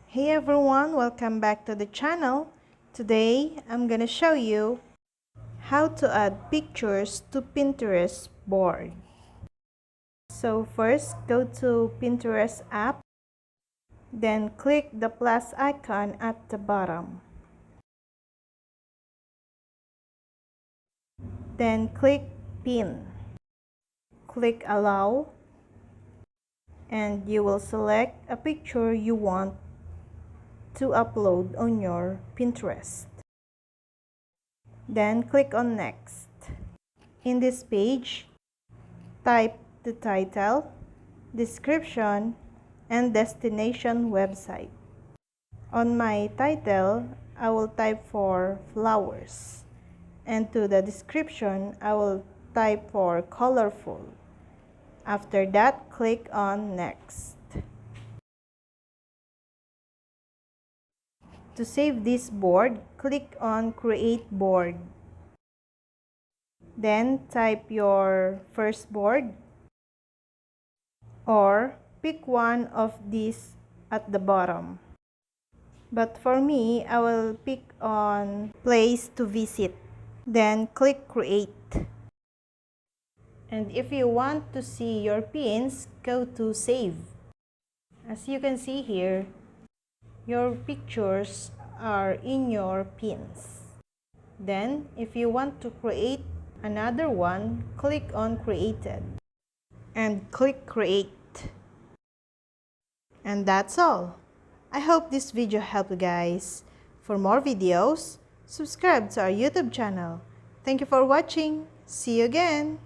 Hey everyone, welcome back to the channel. Today I'm gonna show you how to add pictures to Pinterest board. So first, go to Pinterest app, then click the plus icon at the bottom. Then click Pin. Click Allow, and you will select a picture you want to upload on your Pinterest. Then click on Next. In this page, type the title, description, and destination website. On my title, I will type for flowers, and to the description, I will type for colorful. After that, click on Next. To save this board, click on Create Board. Then type your first board or pick one of these at the bottom. But for me, I will pick on Place to Visit. Then click Create. And if you want to see your pins, go to Save. As you can see here, your pictures are in your pins. Then, if you want to create another one, click on Created and click Create. And that's all. I hope this video helped you guys. For more videos, subscribe to our YouTube channel. Thank you for watching. See you again.